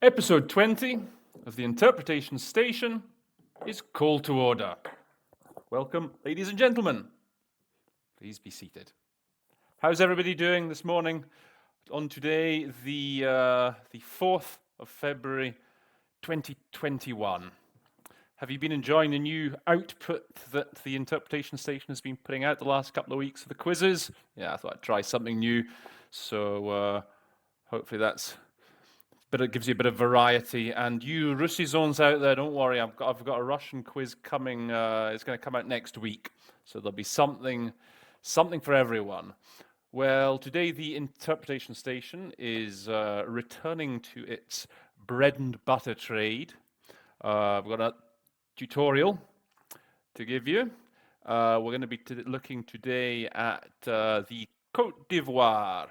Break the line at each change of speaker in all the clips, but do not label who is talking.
Episode 20 of the Interpretation Station is Call to Order. Welcome, ladies and gentlemen. Please be seated. How's everybody doing this morning? On today, the 4th of February, 2021. Have you been enjoying the new output that the Interpretation Station has been putting out the last couple of weeks of the quizzes? Yeah, I thought I'd try something new. So hopefully but it gives you a bit of variety. And you Russisons out there, don't worry, I've got a Russian quiz coming. It's going to come out next week, so there'll be something for everyone. Well, today the Interpretation Station is returning to its bread and butter trade. We've got a tutorial to give you. We're going to be looking today at the Cote d'Ivoire.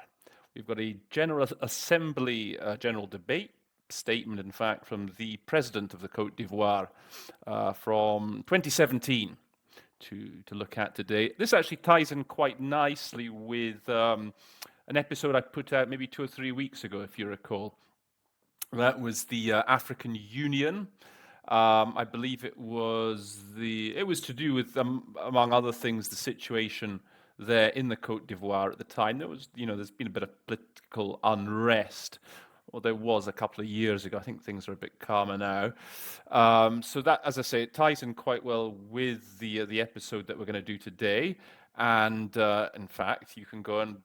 We've got a General Assembly, general debate statement, in fact, from the President of the Cote d'Ivoire from 2017 to look at today. This actually ties in quite nicely with an episode I put out maybe 2 or 3 weeks ago, if you recall. That was the African Union. I believe it was to do with, among other things, the situation there in the Cote d'Ivoire at the time. There's been a bit of political unrest, or there was a couple of years ago. I think things are a bit calmer now. So that, as I say, it ties in quite well with the episode that we're going to do today. And in fact, you can go and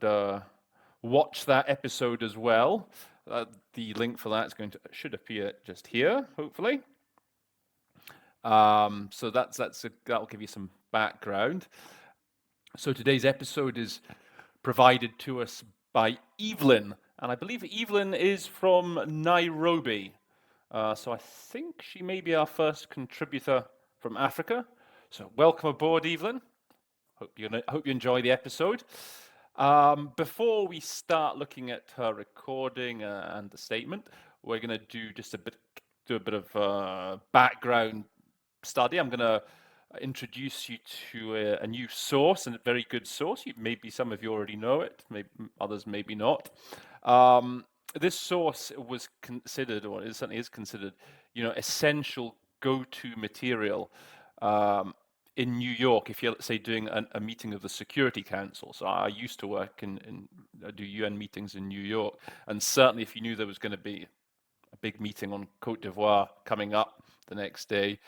watch that episode as well. The link for that should appear just here, hopefully. So that'll give you some background. So today's episode is provided to us by Evelyn, and I believe Evelyn is from Nairobi. So I think she may be our first contributor from Africa. So welcome aboard, Evelyn. Hope you enjoy the episode. Before we start looking at her recording and the statement, we're going to do a bit of background study. I'm going to introduce you to a new source, and a very good source. Maybe some of you already know it, maybe others maybe not. This source was considered, or it certainly is considered, essential go-to material in New York if you're, let's say, doing a meeting of the Security Council. So I used to work do UN meetings in New York, and certainly if you knew there was going to be a big meeting on Cote d'Ivoire coming up the next day,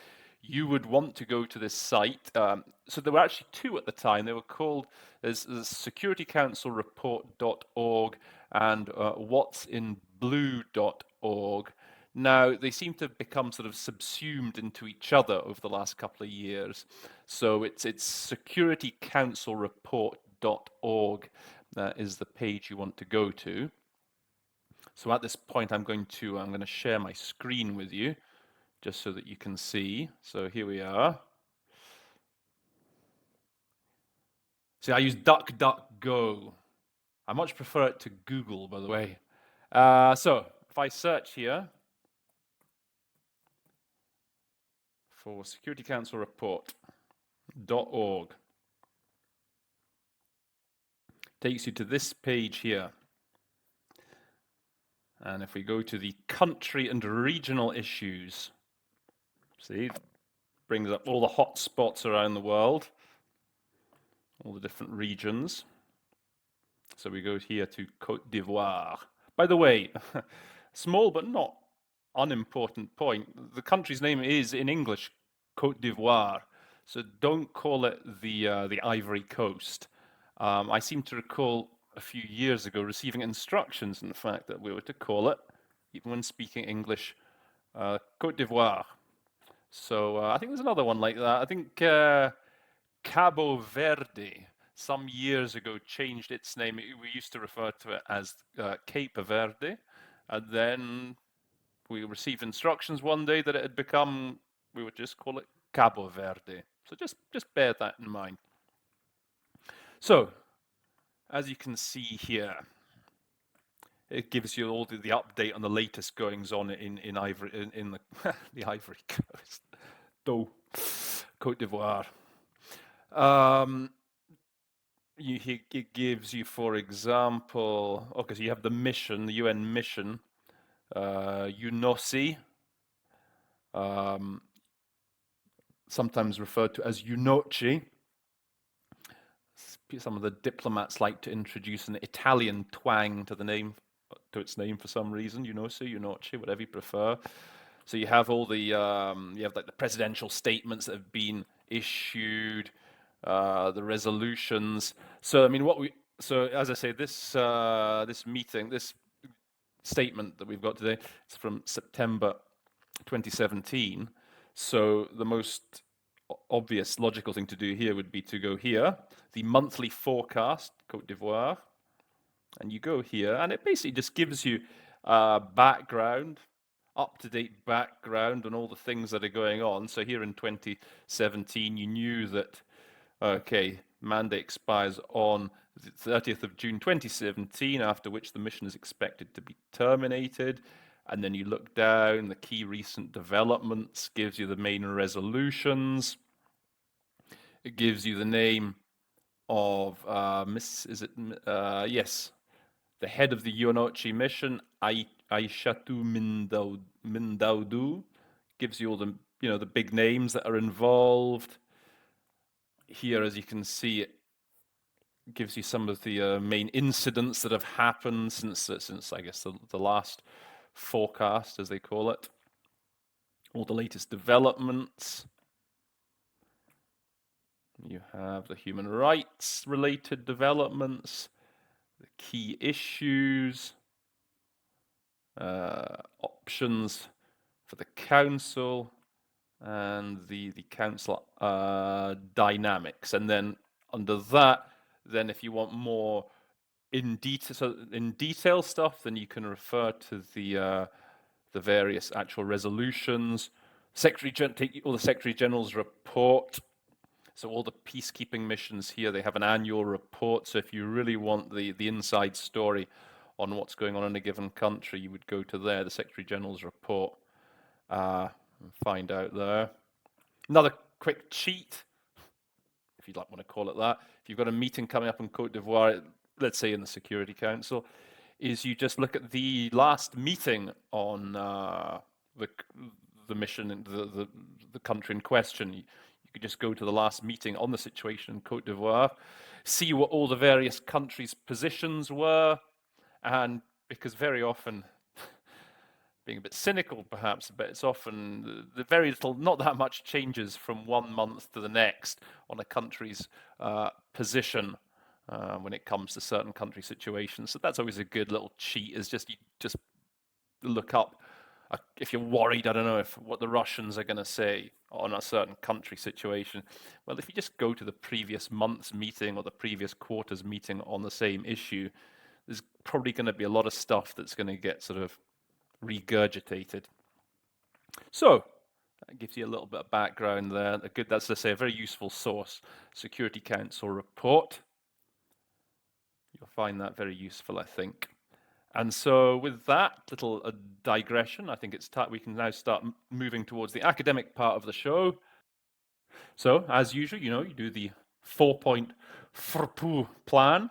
you would want to go to this site. So there were actually two at the time. They were called, there's securitycouncilreport.org and what'sinblue.org. Now, they seem to have become sort of subsumed into each other over the last couple of years. So it's securitycouncilreport.org is the page you want to go to. So at this point, I'm going to share my screen with you, just so that you can see. So here we are. See, I use DuckDuckGo. I much prefer it to Google, by the way. So if I search here for securitycouncilreport.org, takes you to this page here. And if we go to the country and regional issues, see, it brings up all the hot spots around the world, all the different regions. So we go here to Cote d'Ivoire. By the way, small but not unimportant point, the country's name is, in English, Cote d'Ivoire. So don't call it the Ivory Coast. I seem to recall a few years ago receiving instructions, in fact, that we were to call it, even when speaking English, Cote d'Ivoire. So I think there's another one like that. I think Cabo Verde, some years ago, changed its name. We used to refer to it as Cape Verde, and then we received instructions one day that it had become, we would just call it Cabo Verde. So just bear that in mind. So, as you can see here, it gives you all the update on the latest goings on in the Ivory Coast, Cote d'Ivoire. It gives you, for example, okay, so you have the UN mission Unosi, sometimes referred to as Unoci. Some of the diplomats like to introduce an Italian twang to its name for some reason. Unosi, Unoci, whatever you prefer. So you have all the you have like the presidential statements that have been issued, the resolutions. So I mean, as I say, this meeting, this statement that we've got today, it's from September 2017. So the most obvious logical thing to do here would be to go here, the monthly forecast, Cote d'Ivoire, and you go here, and it basically just gives you background, up-to-date background on all the things that are going on. So here in 2017, you knew that, okay, mandate expires on the 30th of June 2017, after which the mission is expected to be terminated. And then you look down, the key recent developments, gives you the main resolutions. It gives you the name of yes, the head of the UNOCHI mission, Aishatu Mindaudu, gives you all the the big names that are involved. Here, as you can see, it gives you some of the main incidents that have happened since I guess the last forecast, as they call it. All the latest developments. You have the human rights related developments, the key issues, options for the council, and the council dynamics. And then under that, then if you want more in detail stuff, then you can refer to the various actual resolutions. Take all the Secretary General's report. So all the peacekeeping missions here, they have an annual report. So if you really want the inside story on what's going on in a given country, you would go to there, the Secretary General's report, and find out there. Another quick cheat, if you'd want to call it that, if you've got a meeting coming up in Cote d'Ivoire, let's say in the Security Council, is you just look at the last meeting on the mission, the country in question. You could just go to the last meeting on the situation in Cote d'Ivoire, see what all the various countries' positions were, and because very often, being a bit cynical perhaps, but it's often the very little, not that much changes from 1 month to the next on a country's position when it comes to certain country situations. So that's always a good little cheat, is you just look up, if you're worried, I don't know, what the Russians are going to say on a certain country situation. Well, if you just go to the previous month's meeting or the previous quarter's meeting on the same issue, there's probably going to be a lot of stuff that's going to get sort of regurgitated. So that gives you a little bit of background there. That's to say, a very useful source, Security Council report. You'll find that very useful, I think. And so with that little digression, I think it's time we can now start moving towards the academic part of the show. So as usual, you do the 4-point FRPU plan.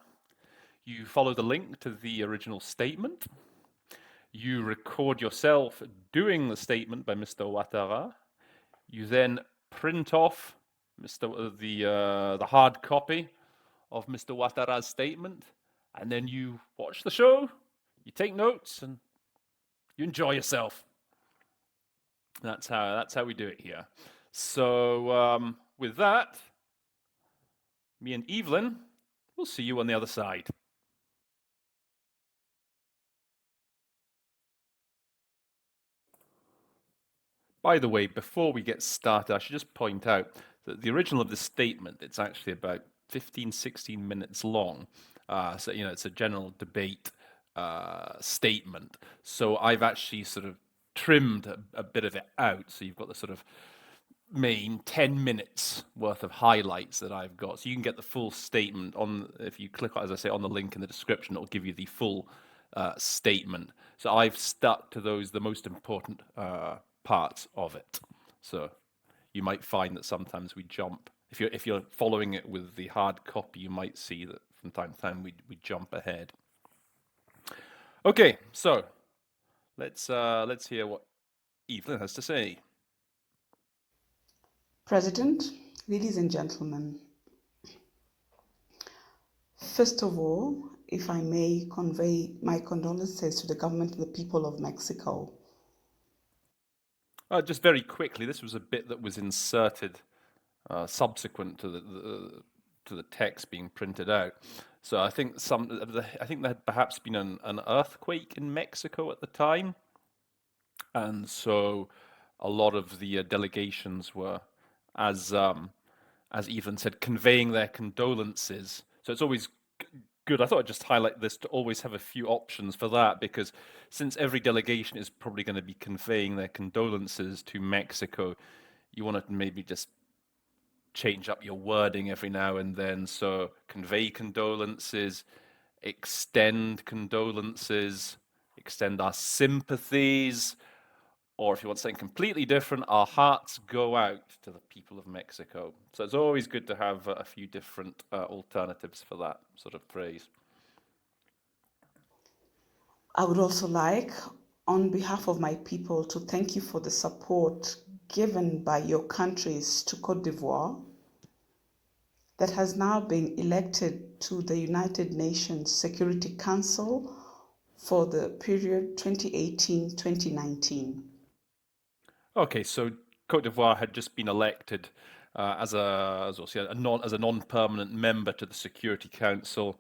You follow the link to the original statement. You record yourself doing the statement by Mr. Ouattara. You then print off the hard copy of Mr. Ouattara's statement, and then you watch the show. You take notes and you enjoy yourself. That's how we do it here. So with that, me and Evelyn will see you on the other side. By the way, before we get started, I should just point out that the original of this statement, it's actually about 15, 16 minutes long. So, it's a general debate statement. So I've actually sort of trimmed a bit of it out. So you've got the sort of main 10 minutes worth of highlights that I've got. So you can get the full statement if you click, as I say, on the link in the description, it'll give you the full statement. So I've stuck to the most important parts of it. So you might find that sometimes we jump. If you're following it with the hard copy, you might see that from time to time we jump ahead. Okay, so let's hear what Evelyn has to say.
President, ladies and gentlemen, first of all, if I may convey my condolences to the government and the people of Mexico.
Just very quickly, this was a bit that was inserted subsequent to the text being printed out. So I think there had perhaps been an earthquake in Mexico at the time, and so a lot of the delegations were, as Evelyn said, conveying their condolences. So it's always good. I thought I'd just highlight this to always have a few options for that, because since every delegation is probably going to be conveying their condolences to Mexico, you want to maybe just change up your wording every now and then. So convey condolences, extend condolences, extend our sympathies, or if you want something completely different, our hearts go out to the people of Mexico. So it's always good to have a few different alternatives for that sort of phrase.
I would also like, on behalf of my people, to thank you for the support given by your countries to Cote d'Ivoire that has now been elected to the United Nations Security Council for the period 2018-2019.
Okay, so Cote d'Ivoire had just been elected as a non-permanent member to the Security Council.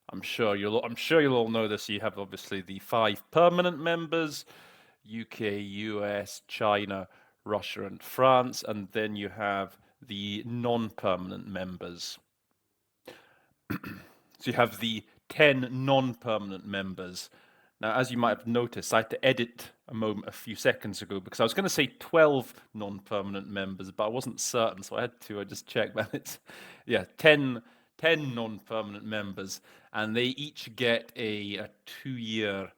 I'm sure you'll all know this. You have obviously the 5 permanent members: UK, US, China, Russia, and France, and then you have the non-permanent members. So you have the 10 non-permanent members. Now, as you might have noticed, I had to edit a few seconds ago, because I was going to say 12 non-permanent members, but I wasn't certain, so I just checked. But it's 10 non-permanent members, and they each get a 2-year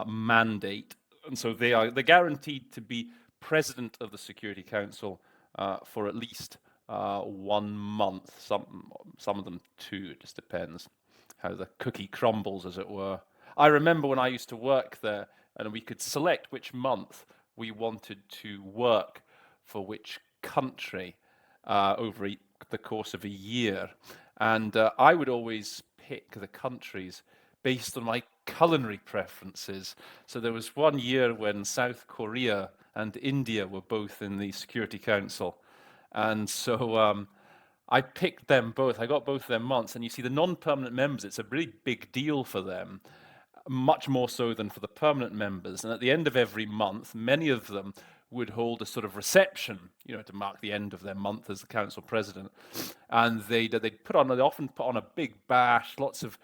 mandate, and so they're guaranteed to be president of the Security Council for at least 1 month. Some of them 2. It just depends how the cookie crumbles, as it were. I remember when I used to work there, and we could select which month we wanted to work for which country over the course of a year. And I would always pick the countries based on my culinary preferences. So there was one year when South Korea and India were both in the Security Council. And so I picked them both. I got both of them months. And you see, the non-permanent members, it's a really big deal for them, much more so than for the permanent members. And at the end of every month, many of them would hold a sort of reception, to mark the end of their month as the council president. And they'd often put on a big bash, lots of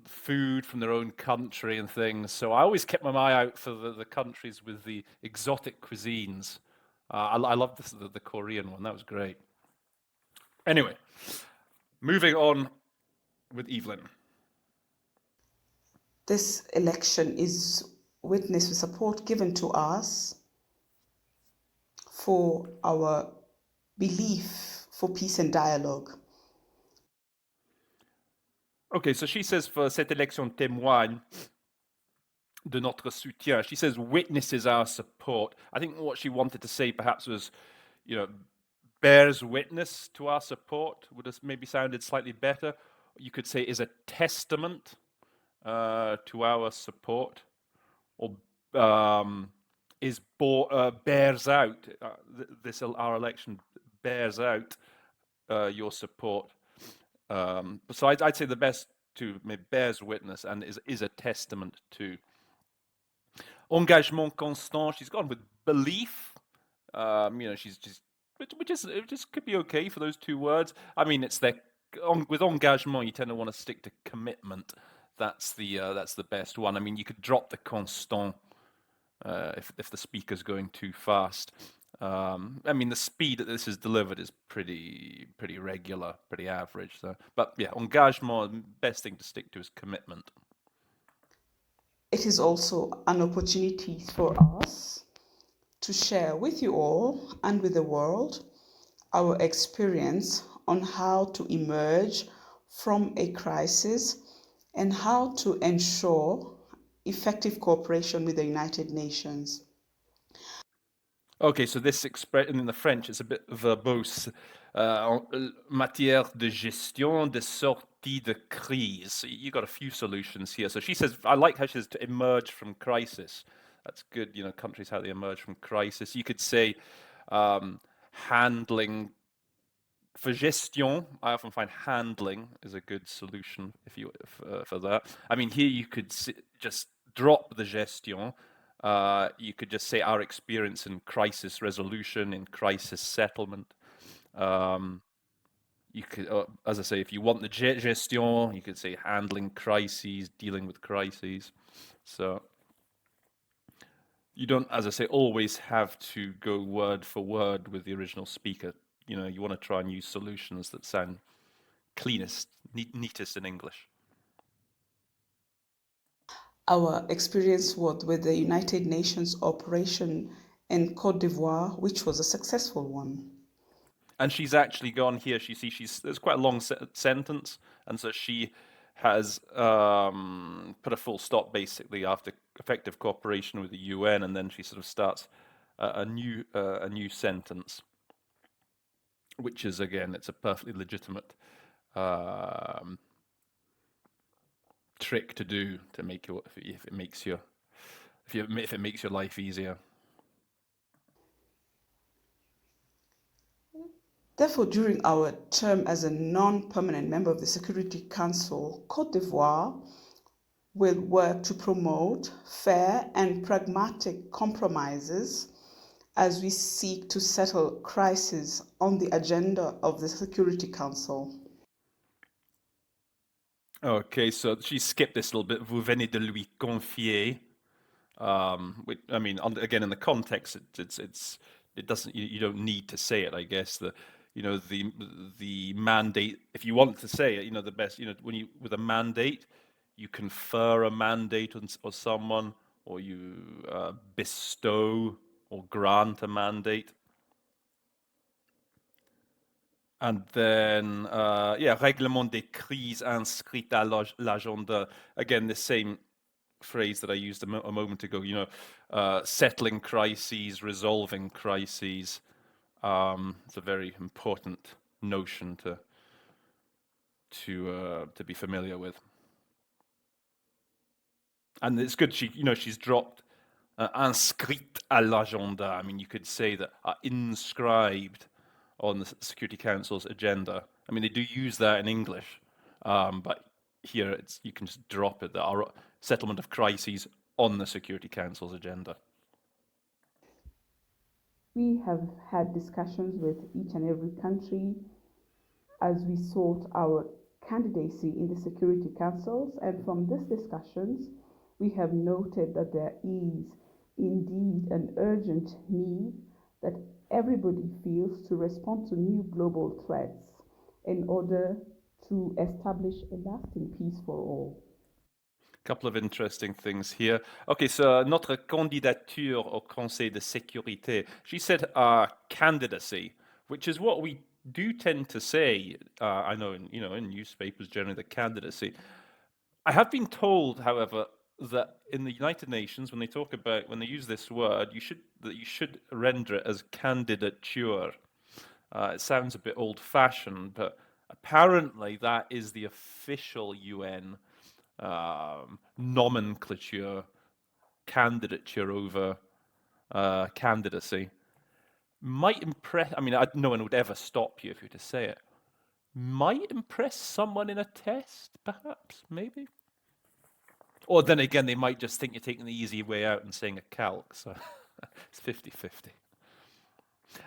food from their own country and things. So I always kept my eye out for the countries with the exotic cuisines. I love the Korean one. That was great. Anyway, moving on with Evelyn.
This election is witness with support given to us for our belief for peace and dialogue.
Okay, so she says, for cette élection témoigne de notre soutien. She says witnesses our support. I think what she wanted to say perhaps was, bears witness to our support, would have maybe sounded slightly better. You could say is a testament to our support, or bears out, our election bears out your support. So I'd say the best to bears witness and is a testament to. Engagement constant, she's gone with belief. Which could be okay for those 2 words. I mean, it's with engagement, you tend to want to stick to commitment. That's the best one. I mean, you could drop the constant if the speaker's going too fast. I mean, the speed that this is delivered is pretty regular, pretty average. So, but yeah, engagement, best thing to stick to is commitment.
It is also an opportunity for us to share with you all and with the world our experience on how to emerge from a crisis and how to ensure effective cooperation with the United Nations.
Okay, so this expression in the French is a bit verbose. En matière de gestion de sortie de crise. So you got a few solutions here. So she says, I like how she says to emerge from crisis. That's good, you know, countries, how they emerge from crisis. You could say handling. For gestion, I often find handling is a good solution for that. I mean, here you could just drop the gestion. You could just say our experience in crisis resolution, in crisis settlement. You could, as I say, if you want the gestion, you could say handling crises, dealing with crises. So you don't, as I say, always have to go word for word with the original speaker. You know, you want to try and use solutions that sound cleanest, neatest in English.
Our experience with the United Nations operation in Cote d'Ivoire, which was a successful one.
And she's actually gone here. There's quite a long sentence, and so she has put a full stop basically after effective cooperation with the UN, and then she sort of starts a new sentence, which is again, it's a perfectly legitimate trick to do to make your if it makes your life easier.
Therefore, during our term as a non-permanent member of the Security Council, Cote d'Ivoire will work to promote fair and pragmatic compromises as we seek to settle crises on the agenda of the Security Council.
Okay, so she skipped this little bit. Vous venez de lui confier. Which, I mean, again, in the context, it doesn't. You don't need to say it. I guess the mandate. If you want to say it, you know, the best. You know, when you with a mandate, you confer a mandate on someone, or you bestow or grant a mandate. And then, règlement des crises inscrites à l'agenda. Again, the same phrase that I used a moment ago. You know, settling crises, resolving crises. It's a very important notion to be familiar with. And it's good. She's dropped inscrite à l'agenda. I mean, you could say that inscribed on the Security Council's agenda. I mean, they do use that in English, but here you can just drop it. There are settlement of crises on the Security Council's agenda.
We have had discussions with each and every country as we sought our candidacy in the Security Councils, and from these discussions, we have noted that there is indeed an urgent need that everybody feels to respond to new global threats in order to establish a lasting peace for all.
Couple of interesting things here. Okay, so notre candidature au Conseil de sécurité. She said candidacy, which is what we do tend to say. I know in newspapers generally the candidacy. I have been told, however, that in the United Nations, when they use this word, you should render it as candidature. It sounds a bit old-fashioned, but apparently that is the official UN nomenclature, candidature over candidacy. Might impress. I mean, no one would ever stop you if you were to say it. Might impress someone in a test, perhaps, maybe. Or then again, they might just think you're taking the easy way out and saying a calc. So it's 50-50.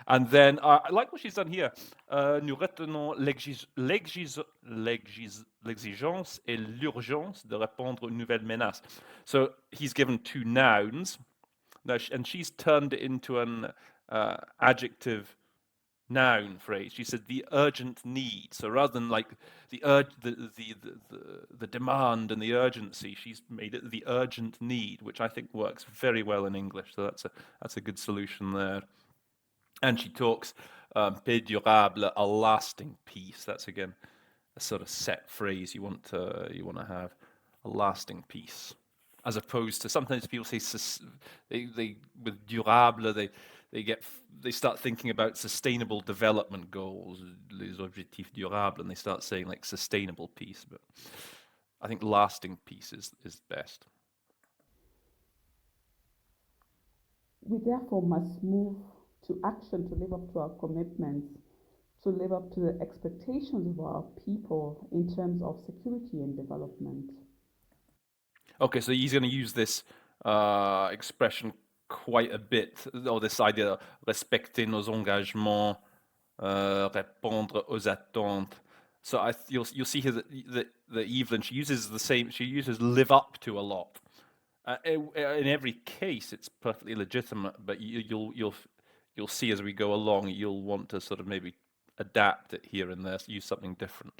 And then, I like what she's done here. Nous retenons l'exigence et l'urgence de répondre aux nouvelles menaces. So he's given two nouns, and she's turned it into an adjective noun phrase. She said the urgent need. So rather than like the demand and the urgency, she's made it the urgent need, which I think works very well in English. So that's a good solution there. And she talks paix durable, a lasting peace. That's again a sort of set phrase you want to have, a lasting peace. as opposed to sometimes people say they with durable they start thinking about sustainable development goals, les objectifs durables, and they start saying like sustainable peace. But I think lasting peace is best.
We therefore must move to action to live up to our commitments, to live up to the expectations of our people in terms of security and development.
Okay, so he's going to use this expression quite a bit, or this idea of respecter nos engagements, répondre aux attentes. So you'll see here that Evelyn, she uses live up to a lot. In every case, it's perfectly legitimate, but you'll see as we go along, you'll want to sort of maybe adapt it here and there, use something different.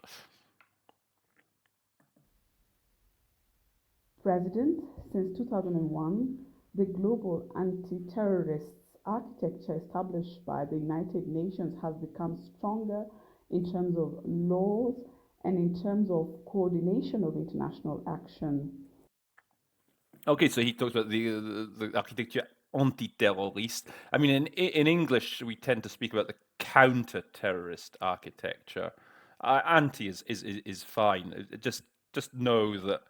President, since 2001, the global anti-terrorist architecture established by the United Nations has become stronger in terms of laws and in terms of coordination of international action.
Okay, so he talks about the architecture anti-terrorist. I mean, in English, we tend to speak about the counter-terrorist architecture. Anti is fine. Just know that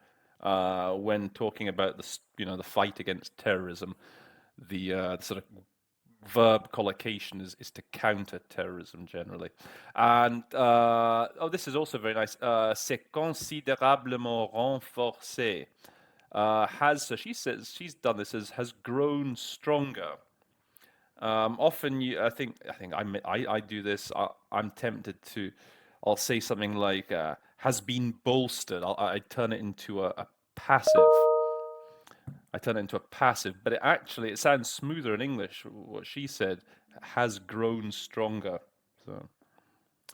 when talking about the fight against terrorism, the sort of verb collocation is to counter terrorism generally. And this is also very nice. C'est considérablement renforcé. So she says she's done this as has grown stronger. Often I do this. I'm tempted to. I'll say something like has been bolstered. I turn it into a passive. I turn it into a passive, but it sounds smoother in English. What she said has grown stronger. So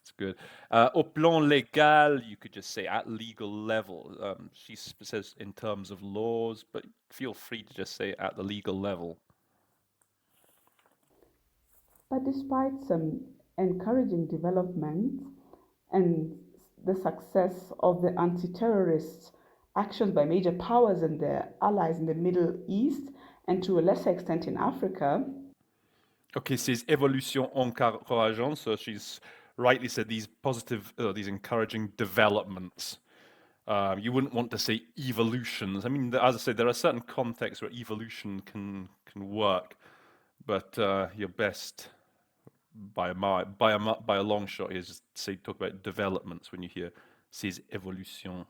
it's good. Au plan légal, you could just say at legal level. She says in terms of laws, but feel free to just say at the legal level.
But despite some encouraging developments and the success of the anti-terrorist actions by major powers and their allies in the Middle East, and to a lesser extent in Africa.
Okay, says évolution encourageante. So she's rightly said these positive, these encouraging developments. You wouldn't want to say evolutions. I mean, as I said, there are certain contexts where evolution can work, but your best by a long shot is just say talk about developments when you hear ces évolutions.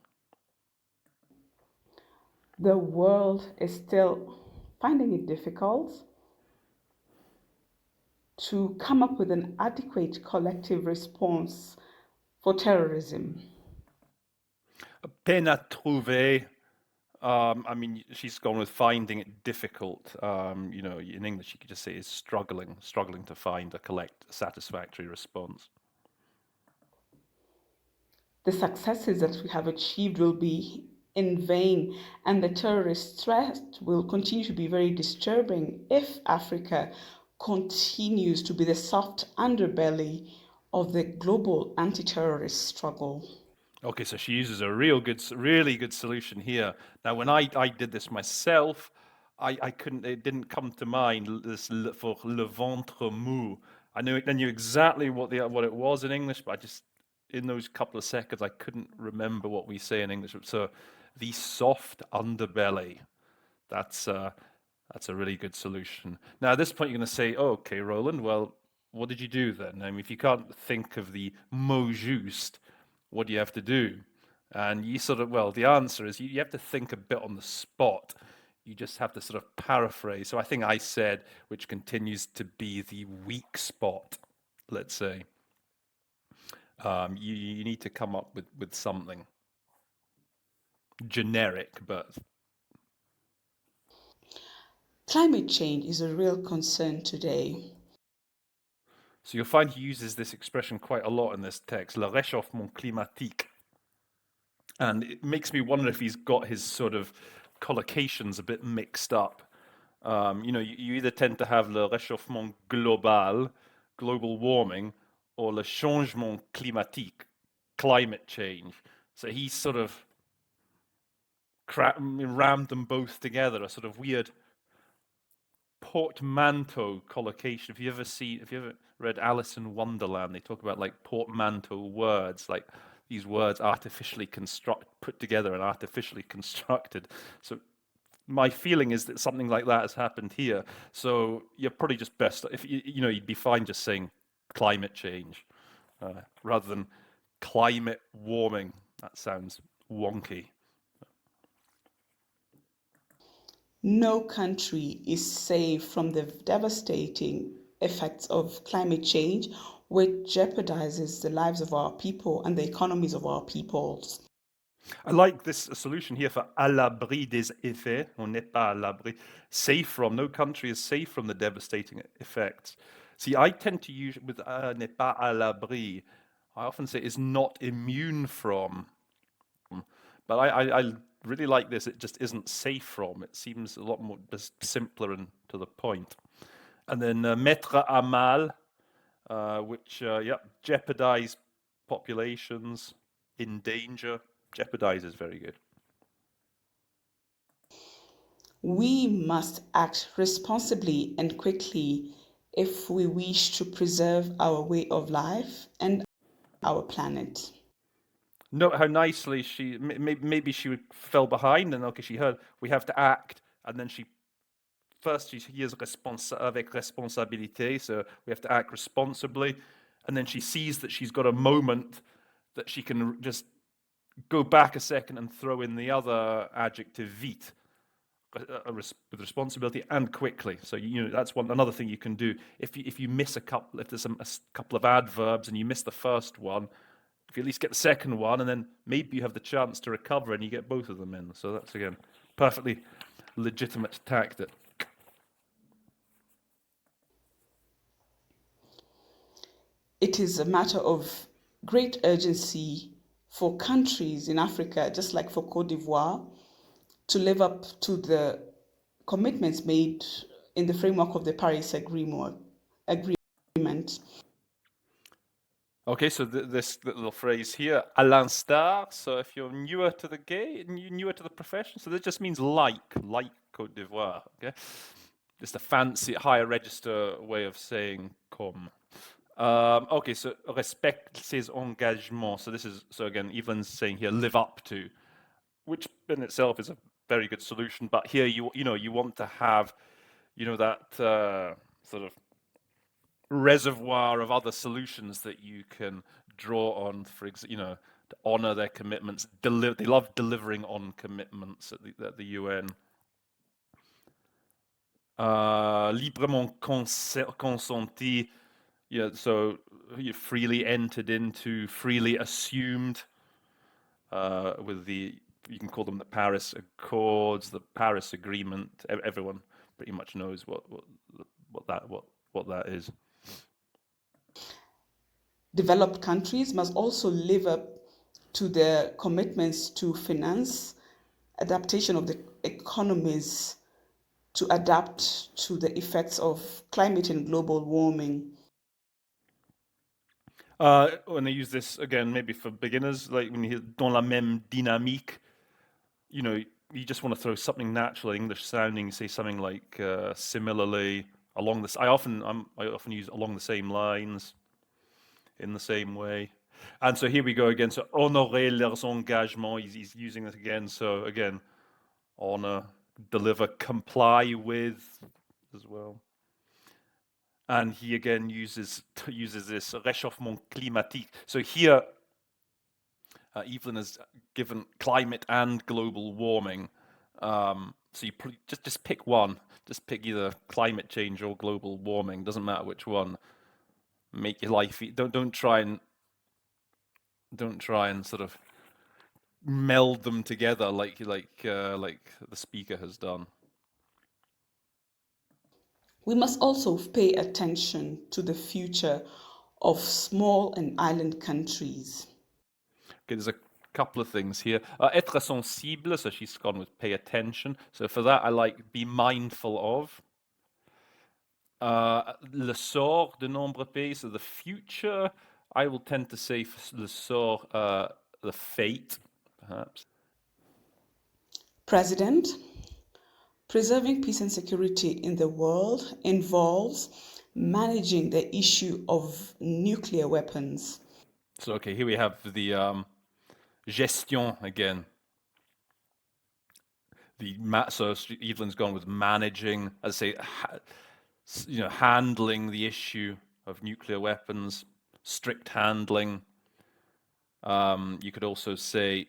The world is still finding it difficult to come up with an adequate collective response for terrorism.
Peine à trouver. I mean, she's gone with finding it difficult. In English, you could just say is struggling to find a satisfactory response.
The successes that we have achieved will be in vain, and the terrorist threat will continue to be very disturbing if Africa continues to be the soft underbelly of the global anti-terrorist struggle.
Okay, so she uses a really good solution here. Now, when I did this myself, I couldn't. It didn't come to mind this for le ventre mou. I knew exactly what it was in English, but I just in those couple of seconds I couldn't remember what we say in English. So the soft underbelly. That's a really good solution. Now at this point you're going to say, oh, okay, Roland. Well, what did you do then? I mean, if you can't think of the mot juste, what do you have to do? And the answer is you have to think a bit on the spot. You just have to sort of paraphrase. So I think I said, which continues to be the weak spot, let's say. You need to come up with something generic, but
Climate change is a real concern today.
so you'll find he uses this expression quite a lot in this text, le réchauffement climatique. And it makes me wonder if he's got his sort of collocations a bit mixed up. You either tend to have le réchauffement global, global warming, or le changement climatique, climate change. So he's sort of rammed them both together, a sort of weird portmanteau collocation. If you ever read Alice in Wonderland, they talk about like portmanteau words, like these words artificially put together and artificially constructed. So my feeling is that something like that has happened here. So you're probably just best if you'd be fine just saying climate change rather than climate warming. That sounds wonky.
No country is safe from the devastating effects of climate change, which jeopardizes the lives of our people and the economies of our peoples.
I like this solution here for à l'abri des effets. On n'est pas à l'abri. Safe from. No country is safe from the devastating effects. See, I tend to use with n'est pas à l'abri. I often say is not immune from. But I really like this. It just isn't safe from. It seems a lot more just simpler and to the point. And then mettre à mal, which jeopardize populations, in danger. Jeopardize is very good.
We must act responsibly and quickly if we wish to preserve our way of life and our planet.
Note how nicely maybe she fell behind, and okay, she heard we have to act, and then she hears avec responsabilité, so we have to act responsibly, and then she sees that she's got a moment that she can just go back a second and throw in the other adjective vite, with responsibility and quickly. So that's another thing you can do if you miss if there's a couple of adverbs and you miss the first one. If you at least get the second one, and then maybe you have the chance to recover and you get both of them in. So that's, again, perfectly legitimate tactic.
It is a matter of great urgency for countries in Africa, just like for Cote d'Ivoire, to live up to the commitments made in the framework of the Paris Agreement.
Okay, so this little phrase here, à l'instar. So if you're newer to the game, newer to the profession, so that just means like Cote d'Ivoire. Okay, just a fancy higher register way of saying comme. Okay, so respect ses engagements. So again, Evelyn's saying here, live up to, which in itself is a very good solution. But here you want to have, that sort of reservoir of other solutions that you can draw on, for example, to honor their commitments. They love delivering on commitments at the UN. Librement consenti, so freely entered into, freely assumed, with you can call them the Paris Accords, the Paris Agreement. Everyone pretty much knows what that is.
Developed countries must also live up to their commitments to finance adaptation of the economies to adapt to the effects of climate and global warming.
When they use this, again, maybe for beginners, like when you hear dans la même dynamique, you just want to throw something natural English sounding, say something like similarly, along this. I often use along the same lines, in the same way. And so here we go again. So honorer leurs engagements, he's using this again. So again, honor, deliver, comply with as well. And he again uses this réchauffement climatique. So here, Evelyn has given climate and global warming. So you just pick one. Just pick either climate change or global warming. Doesn't matter which one. Make your life. Don't try and sort of meld them together like the speaker has done.
We must also pay attention to the future of small and island countries.
Okay, there's a couple of things here. Être sensible, so she's gone with pay attention. So for that, I like be mindful of. Le sort de nombreux pays, so the future, I will tend to say le sort, the fate, perhaps.
President, preserving peace and security in the world involves managing the issue of nuclear weapons.
So, okay, here we have the gestion again. So Evelyn's gone with managing, as I say, handling the issue of nuclear weapons, strict handling. You could also say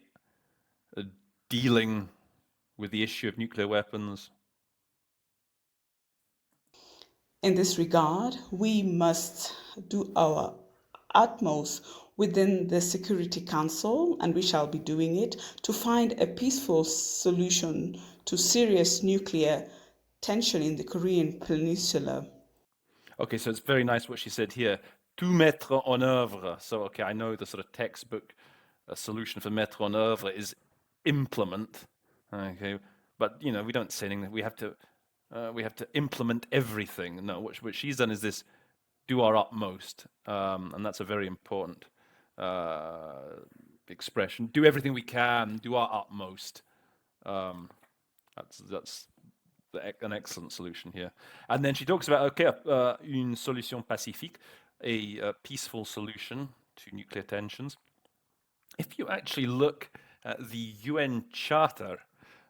dealing with the issue of nuclear weapons.
In this regard, we must do our utmost within the Security Council, and we shall be doing it, to find a peaceful solution to serious nuclear tension in the Korean Peninsula.
Okay, so it's very nice what she said here. Tout mettre en œuvre. So, okay, I know the sort of textbook solution for mettre en œuvre is implement. Okay, but we don't say anything. We have to implement everything. No, what she's done is this: do our utmost, and that's a very important expression. Do everything we can. Do our utmost. That's an excellent solution here. And then she talks about une solution pacifique, a peaceful solution to nuclear tensions. If you actually look at the UN Charter,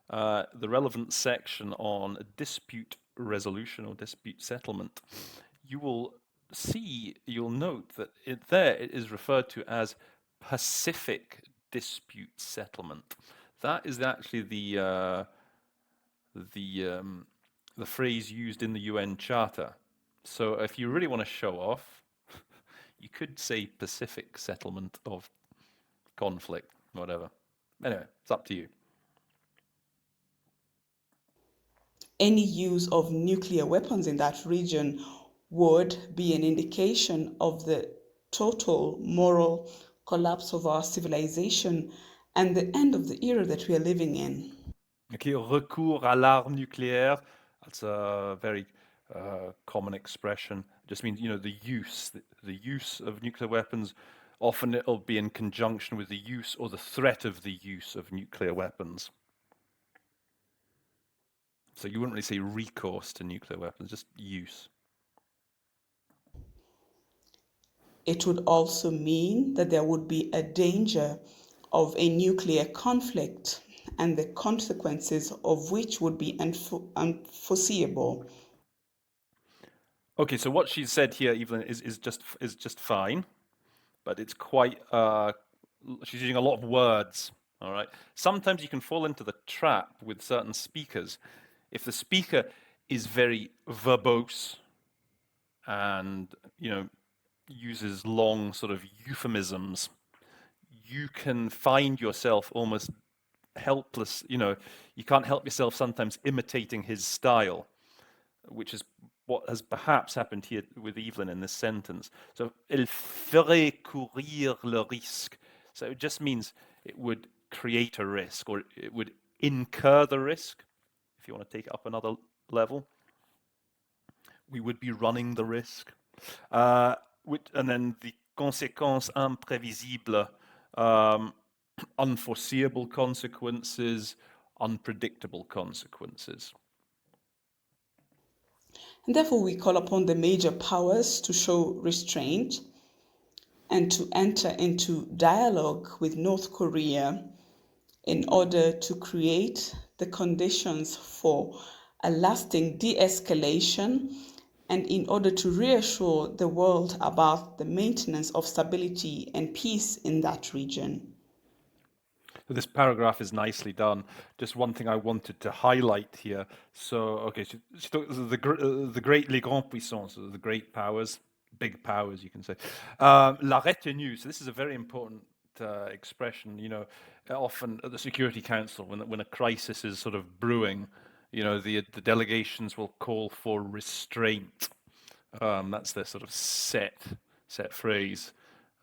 the relevant section on dispute resolution or dispute settlement, you'll note that it is referred to as Pacific dispute settlement. That is actually the phrase used in the UN Charter. So if you really want to show off, you could say Pacific settlement of conflict, whatever. Anyway, it's up to you.
Any use of nuclear weapons in that region would be an indication of the total moral collapse of our civilization and the end of the era that we are living in.
Okay, recours à l'arme nucléaire. That's a very common expression. It just means, the use of nuclear weapons. Often it'll be in conjunction with the use or the threat of the use of nuclear weapons. So you wouldn't really say recourse to nuclear weapons, just use.
It would also mean that there would be a danger of a nuclear conflict and the consequences of which would be unforeseeable.
Okay, so what she said here, Evelyn, is just fine, but it's quite. She's using a lot of words. All right. Sometimes you can fall into the trap with certain speakers. If the speaker is very verbose and uses long sort of euphemisms, you can find yourself almost helpless. You can't help yourself sometimes imitating his style, which is what has perhaps happened here with Evelyn in this sentence. So, elle ferait courir le risque. So it just means it would create a risk, or it would incur the risk, if you want to take it up another level. We would be running the risk. And then the conséquences imprévisibles, unforeseeable consequences, unpredictable consequences.
And therefore, we call upon the major powers to show restraint and to enter into dialogue with North Korea in order to create the conditions for a lasting de-escalation and in order to reassure the world about the maintenance of stability and peace in that region.
So this paragraph is nicely done. Just one thing I wanted to highlight here. So, okay, she talks the great les grands puissances, the great powers, big powers, you can say. La retenue. So this is a very important expression. Often at the Security Council, when a crisis is sort of brewing, the delegations will call for restraint. That's their sort of set phrase.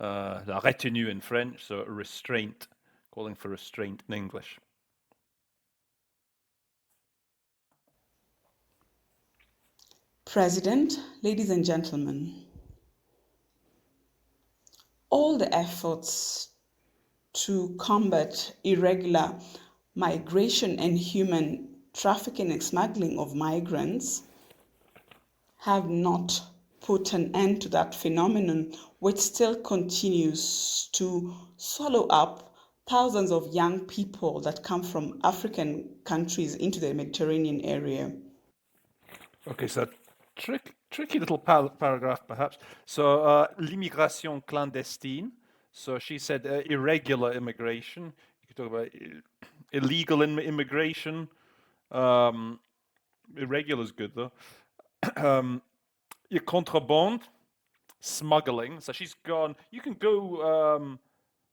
La retenue in French, so restraint. Calling for restraint in English.
President, ladies and gentlemen, all the efforts to combat irregular migration and human trafficking and smuggling of migrants have not put an end to that phenomenon, which still continues to swallow up thousands of young people that come from African countries into the Mediterranean area.
Okay, so tricky little paragraph, perhaps. So, l'immigration clandestine. So she said irregular immigration. You could talk about illegal immigration. Irregular is good though. Your contraband, smuggling. So she's gone. You can go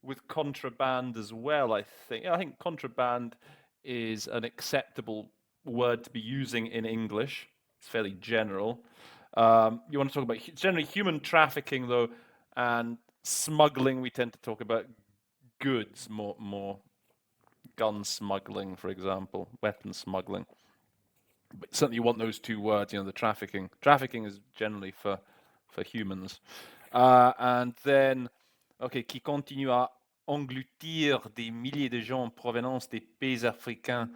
with contraband as well. I think. I think contraband is an acceptable word to be using in English. It's fairly general. You want to talk about generally human trafficking, though, and smuggling. We tend to talk about goods more. Gun smuggling, for example, weapon smuggling. But certainly, you want those two words. You know, the trafficking. Trafficking is generally for humans, and then okay, qui continue à engloutir des milliers de gens en provenance des pays africains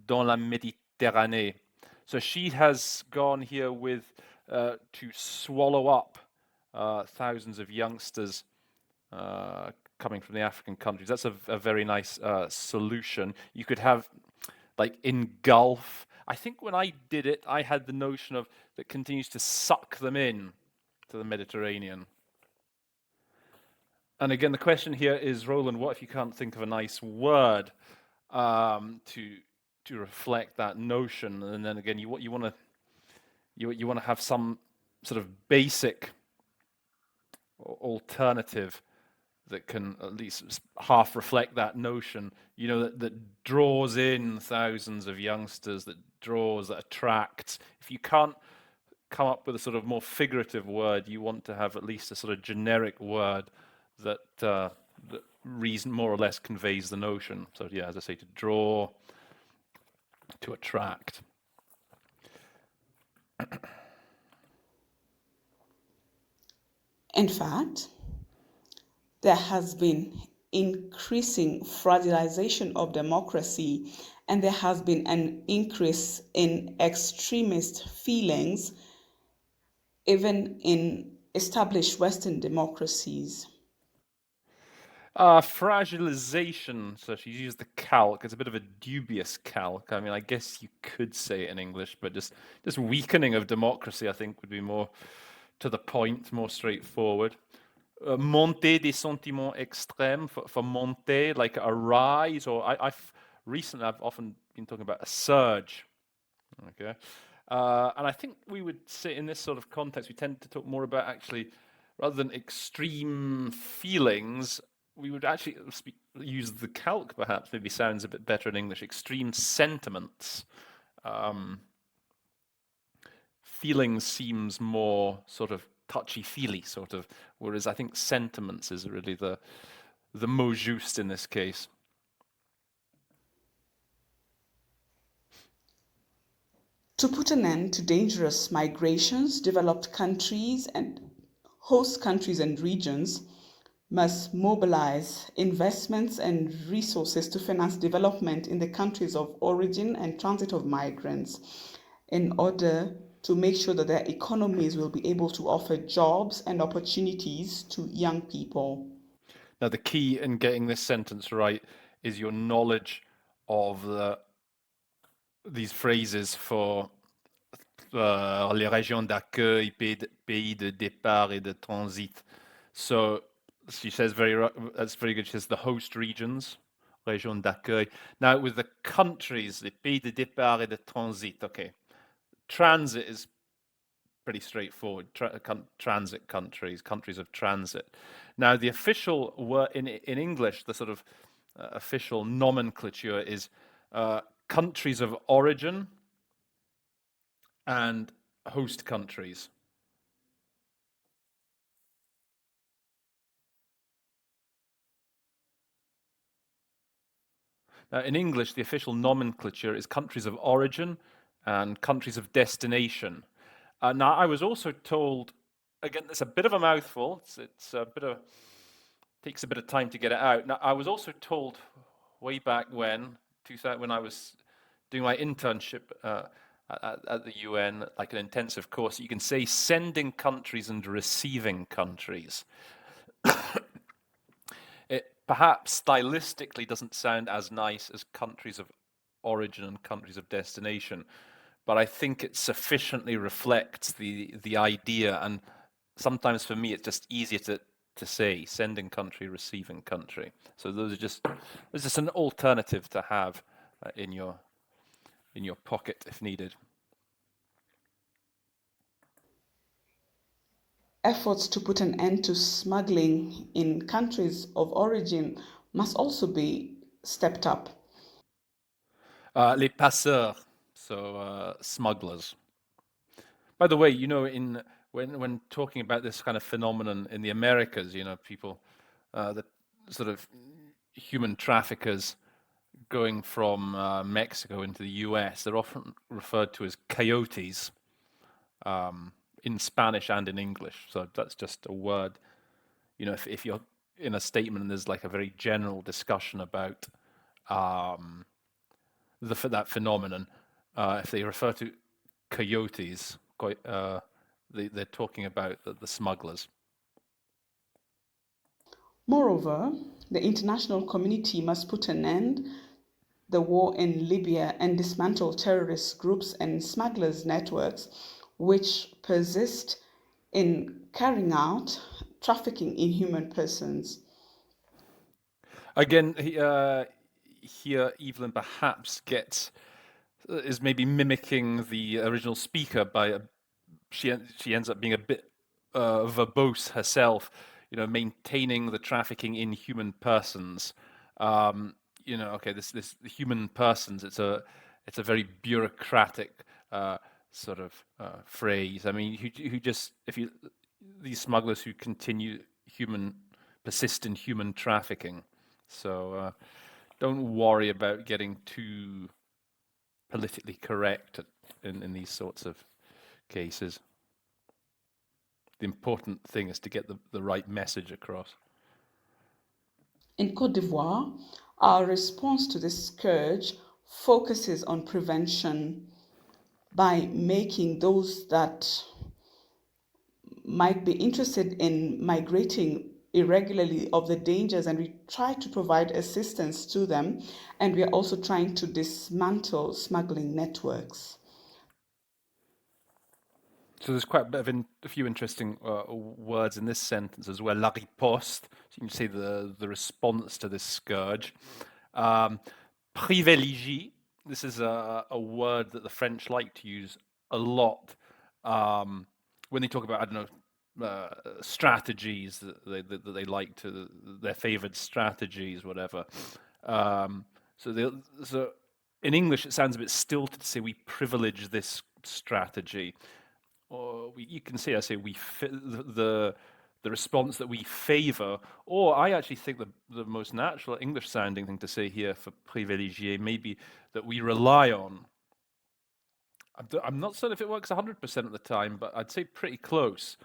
dans la Méditerranée. So she has gone here with to swallow up thousands of youngsters coming from the African countries. That's a very nice solution. You could have like engulf. I think when I did it, I had the notion of that continues to suck them in to the Mediterranean. And again, the question here is, Roland, what if you can't think of a nice word to reflect that notion? And then again, you want to have some sort of basic alternative that can at least half reflect that notion. You know, that draws in thousands of youngsters, that attracts. If you can't come up with a sort of more figurative word, you want to have at least a sort of generic word that reason more or less conveys the notion. So yeah, as I say, to draw, to attract.
In fact, there has been increasing fragilization of democracy, and there has been an increase in extremist feelings, even in established Western democracies.
Fragilization. So she's used the calc. It's a bit of a dubious calc. I mean, I guess you could say it in English, but just weakening of democracy, I think, would be more to the point, more straightforward. Montée des sentiments extrêmes for monter, like a rise, or I've often been talking about a surge. Okay, and I think we would say in this sort of context, we tend to talk more about actually, rather than extreme feelings, we would actually use the calc. Perhaps maybe sounds a bit better in English. Extreme sentiments. Feelings seems more sort of touchy-feely, sort of, whereas I think sentiments is really the mot juste in this case.
To put an end to dangerous migrations, developed countries and host countries and regions must mobilize investments and resources to finance development in the countries of origin and transit of migrants in order to make sure that their economies will be able to offer jobs and opportunities to young people.
Now, the key in getting this sentence right is your knowledge of these phrases for les régions d'accueil, pays de départ et de transit. So she says that's very good. She says the host regions, région d'accueil. Now, with the countries, les pays de départ et de transit. Okay, transit is pretty straightforward. Transit countries of transit. Now, the official word in English, the sort of official nomenclature is countries of origin and host countries. Now, in English, the official nomenclature is countries of origin and countries of destination. Now, I was also told, again, it's a bit of a mouthful. It's a bit of takes a bit of time to get it out. Now, I was also told way back when, when I was doing my internship at the UN, like an intensive course, you can say sending countries and receiving countries. It perhaps stylistically doesn't sound as nice as countries of origin and countries of destination, but I think it sufficiently reflects the idea, and sometimes for me it's just easier to say sending country, receiving country. So there's just an alternative to have in your pocket if needed.
Efforts to put an end to smuggling in countries of origin must also be stepped up.
Les passeurs, so smugglers. By the way, when talking about this kind of phenomenon in the Americas, people, the sort of human traffickers going from Mexico into the US, they're often referred to as coyotes in Spanish and in English. So that's just a word. If you're in a statement and there's like a very general discussion about that phenomenon, if they refer to coyotes, they're talking about the smugglers.
Moreover, the international community must put an end the war in Libya and dismantle terrorist groups and smugglers' networks which persist in carrying out trafficking in human persons.
Again, here Evelyn perhaps is maybe mimicking the original speaker by she ends up being a bit verbose herself, maintaining the trafficking in human persons. Okay, this human persons. It's a very bureaucratic sort of phrase. I mean, who just these smugglers who persist in human trafficking. So don't worry about getting too politically correct in these sorts of cases. The important thing is to get the right message across.
In Cote d'Ivoire, our response to this scourge focuses on prevention by making those that might be interested in migrating irregularly of the dangers, and we try to provide assistance to them, and we are also trying to dismantle smuggling networks.
So there's quite a few interesting words in this sentence as well. La riposte, so you can say the response to this scourge. Privilégié, this is a word that the French like to use a lot when they talk about, I don't know, strategies that they like their favored strategies, whatever. So in English, it sounds a bit stilted to say we privilege this strategy. Or you can say, the response that we favor, or I actually think the most natural English sounding thing to say here for privilégié may be that we rely on. I'm not certain if it works 100% of the time, but I'd say pretty close.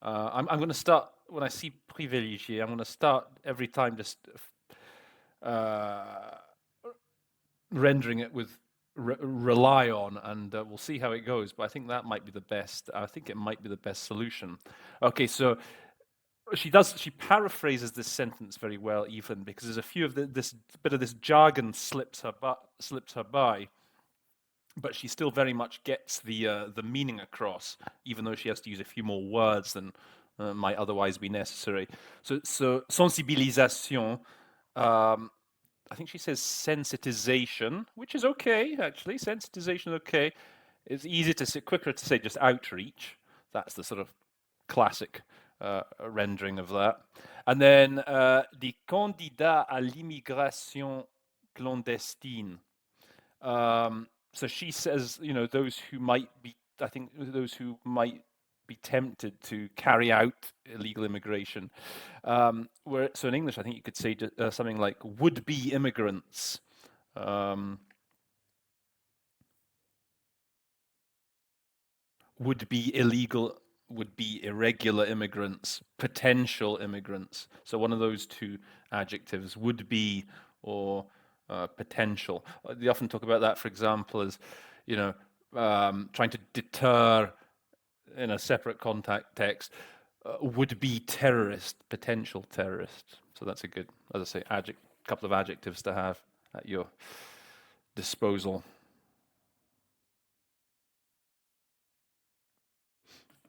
I'm going to start, when I see privilégié, I'm going to start every time just rendering it with rely on, and we'll see how it goes. But I think that might be the best. I think it might be the best solution. Okay, so she paraphrases this sentence very well, even because there's a few of this bit of this jargon slips her by, but she still very much gets the meaning across, even though she has to use a few more words than might otherwise be necessary. So sensibilisation. I think she says sensitization, which is okay, actually. Sensitization is okay. It's quicker to say just outreach. That's the sort of classic rendering of that. And then des candidats à l'immigration clandestine. So she says, those who might be tempted to carry out illegal immigration. So in English, I think you could say something like would-be immigrants. Would-be illegal, would-be irregular immigrants, potential immigrants. So one of those two adjectives, would-be or potential. They often talk about that, for example, as trying to deter in a separate context would-be terrorist, potential terrorist. So that's a good, as I say, couple of adjectives to have at your disposal.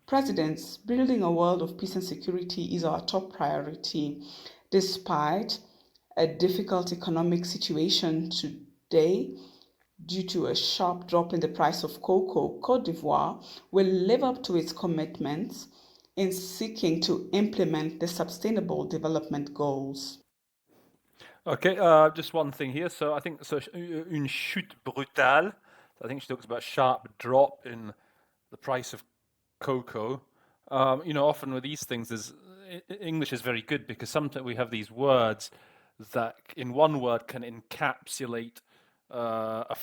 Presidents, building a world of peace and security is our top priority. Despite a difficult economic situation today, due to a sharp drop in the price of cocoa, Cote d'Ivoire will live up to its commitments in seeking to implement the Sustainable Development Goals.
Okay, just one thing here. So I think une chute brutale. I think she talks about a sharp drop in the price of cocoa. Often with these things, English is very good because sometimes we have these words that in one word can encapsulate a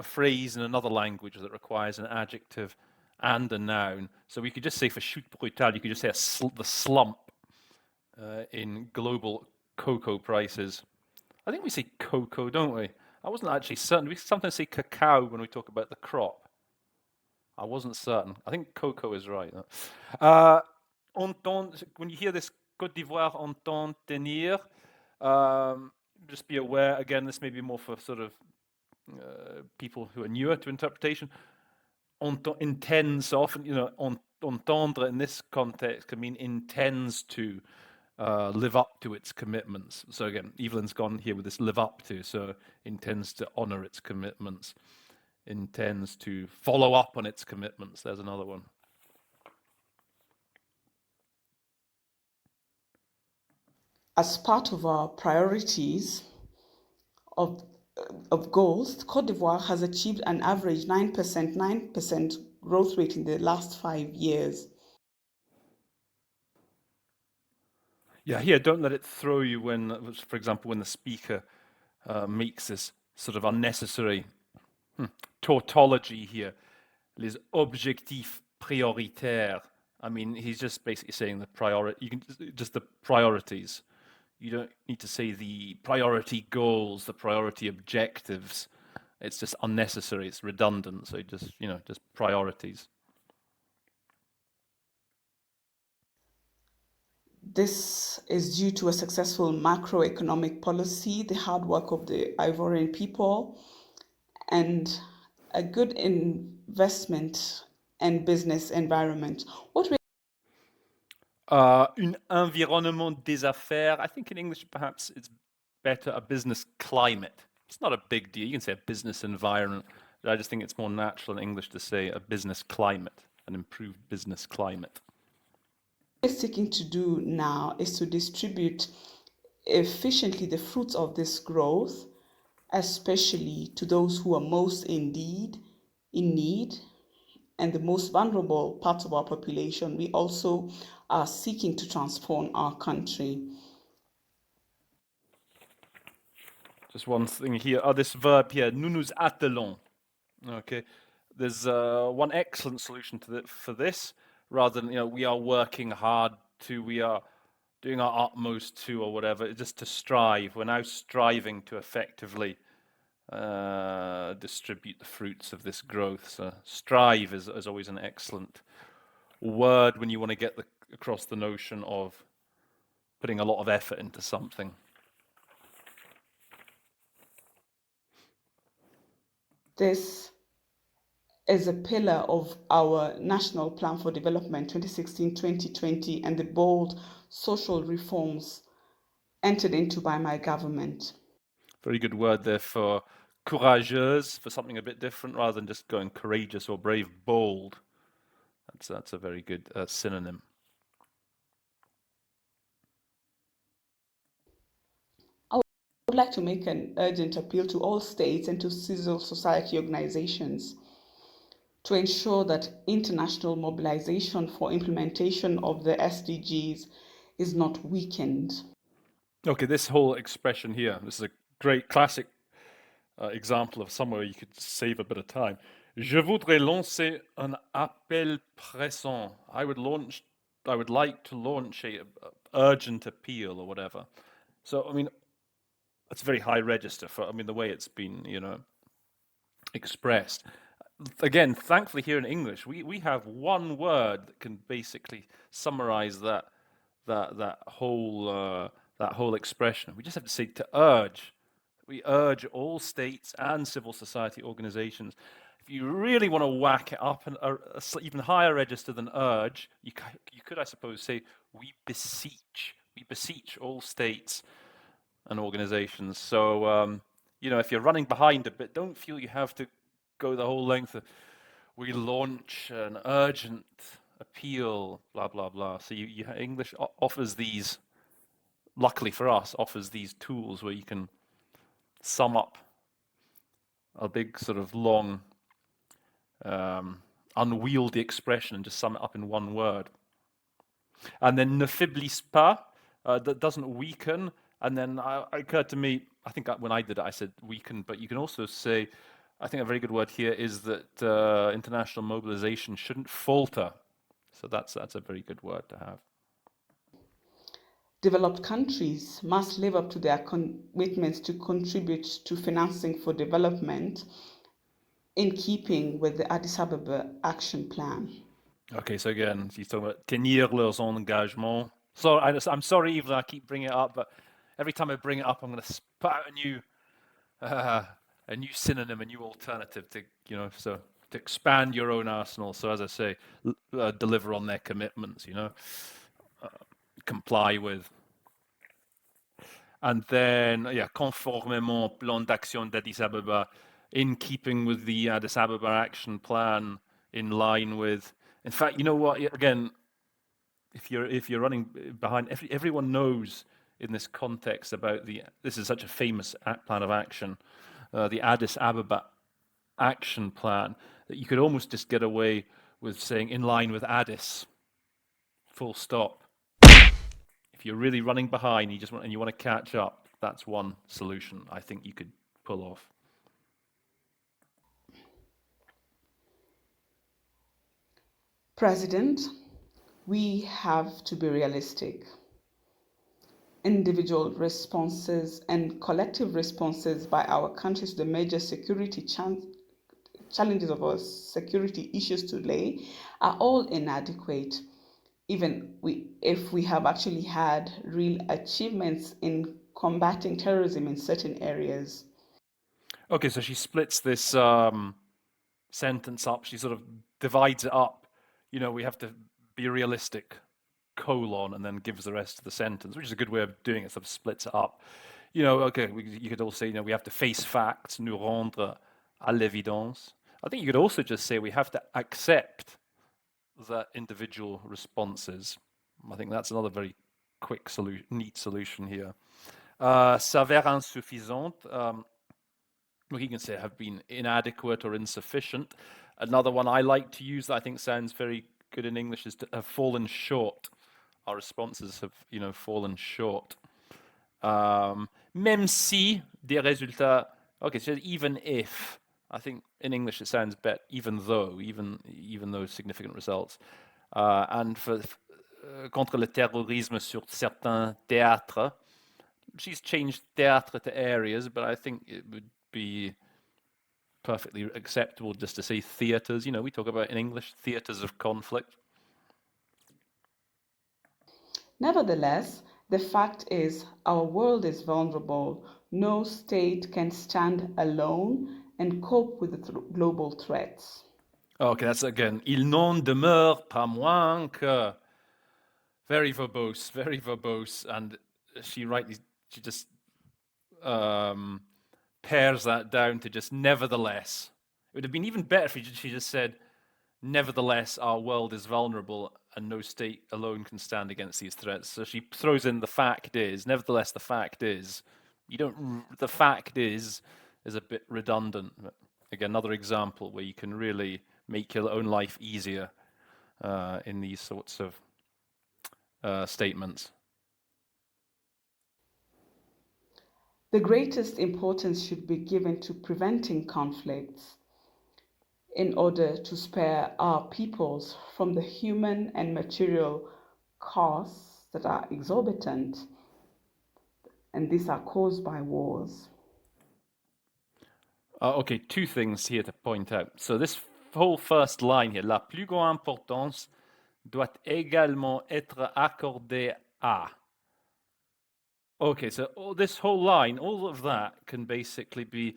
phrase in another language that requires an adjective and a noun. So we could just say for chute brutale, you could just say the slump in global cocoa prices. I think we say cocoa, don't we? I wasn't actually certain. We sometimes say cacao when we talk about the crop. I wasn't certain. I think cocoa is right. When you hear this Côte d'Ivoire entend tenir, just be aware, again, this may be more for sort of people who are newer to interpretation. Intends often, entendre in this context can mean intends to live up to its commitments. So again, Evelyn's gone here with this live up to, so intends to honor its commitments, intends to follow up on its commitments. There's another one.
As part of our priorities of goals, Cote d'Ivoire has achieved an average 9% growth rate in the last 5 years.
Yeah, here, don't let it throw you when, for example, when the speaker makes this sort of unnecessary tautology here. Les objectifs prioritaires. I mean, he's just basically saying the priorities. You don't need to say the priority goals, the priority objectives. It's just unnecessary. It's redundant. So just priorities.
This is due to a successful macroeconomic policy, the hard work of the Ivorian people, and a good investment and business environment.
Un environnement des affaires. I think in English perhaps it's better a business climate. It's not a big deal. You can say a business environment. But I just think it's more natural in English to say a business climate, an improved business climate.
What we're seeking to do now is to distribute efficiently the fruits of this growth, especially to those who are most in need, and the most vulnerable parts of our population. We also are seeking to transform our country.
Just one thing here. This verb here, nous nous attelons. Okay, there's one excellent solution for this, rather than we are working hard to, we are doing our utmost to, or whatever. Just to strive. We're now striving to effectively distribute the fruits of this growth. So strive is always an excellent word when you want to get across the notion of putting a lot of effort into something.
This is a pillar of our National Plan for Development 2016-2020 and the bold social reforms entered into by my government.
Very good word there for courageuse, for something a bit different, rather than just going courageous or brave. Bold. That's a very good synonym.
I would like to make an urgent appeal to all states and to civil society organizations to ensure that international mobilization for implementation of the SDGs is not weakened.
Okay, this whole expression here, this is a great classic example of somewhere you could save a bit of time. Je voudrais lancer un appel pressant. I would like to launch a urgent appeal or whatever. So, I mean, That's a very high register for, I mean, the way it's been, expressed. Again, thankfully here in English, we have one word that can basically summarize that whole expression. We just have to say to urge. We urge all states and civil society organizations. If you really want to whack it up and even higher register than urge, you could, I suppose, say we beseech. We beseech all states and organizations. So, if you're running behind a bit, don't feel you have to go the whole length of we launch an urgent appeal, blah, blah, blah. So English offers these, luckily for us, offers these tools where you can sum up a big sort of long, unwieldy expression and just sum it up in one word. And then ne faiblisse pas, that doesn't weaken. And then it occurred to me, I think when I did it, I said weaken, but you can also say, I think a very good word here is that international mobilization shouldn't falter. So that's a very good word to have.
Developed countries must live up to their commitments to contribute to financing for development in keeping with the Addis Ababa Action Plan.
Okay, so again, she's talking about tenir leurs engagements. So I'm sorry, Evelyn, I keep bringing it up, but every time I bring it up, I'm going to spit out a new synonym, a new alternative to, so to expand your own arsenal. So as I say, deliver on their commitments, comply with. And then, conformément au plan d'action d'Addis Ababa, in keeping with the Addis Ababa action plan, in line with. In fact, you know what? Again, if you're running behind, everyone knows in this context about this is such a famous plan of action, the Addis Ababa action plan, that you could almost just get away with saying in line with Addis, full stop. If you're really running behind, you want to catch up, that's one solution I think you could pull off.
President, we have to be realistic. Individual responses and collective responses by our countries to the major security challenges of our security issues today are all inadequate, even if we have actually had real achievements in combating terrorism in certain areas.
Okay, so she splits this sentence up. She sort of divides it up. We have to be realistic, colon, and then gives the rest of the sentence, which is a good way of doing it, sort of splits it up. Okay, you could also say, we have to face facts, nous rendre à l'évidence. I think you could also just say we have to accept the individual responses. I think that's another very quick neat solution here. S'avère insuffisante. You can say have been inadequate or insufficient. Another one I like to use that I think sounds very good in English is to have fallen short. Our responses have, fallen short. Même si des résultats. Okay, so even if. I think in English it sounds better. Even though significant results. And for contre le terrorisme sur certains théâtres. She's changed théâtre to areas, but I think it would be perfectly acceptable just to say theatres. We talk about in English theatres of conflict.
Nevertheless, the fact is our world is vulnerable. No state can stand alone and cope with the global threats.
Okay, that's again. Il n'en demeure pas moins que. Very verbose, and she just pares that down to just nevertheless. It would have been even better if she just said, nevertheless, our world is vulnerable and no state alone can stand against these threats. So she throws in the fact is, nevertheless, the fact is. The fact is a bit redundant. But again, another example where you can really make your own life easier in these sorts of statements.
The greatest importance should be given to preventing conflicts in order to spare our peoples from the human and material costs that are exorbitant. and these are caused by wars.
Okay, two things here to point out. So this whole first line here, la plus grande importance doit également être accordée à. Okay, so this whole line, all of that can basically be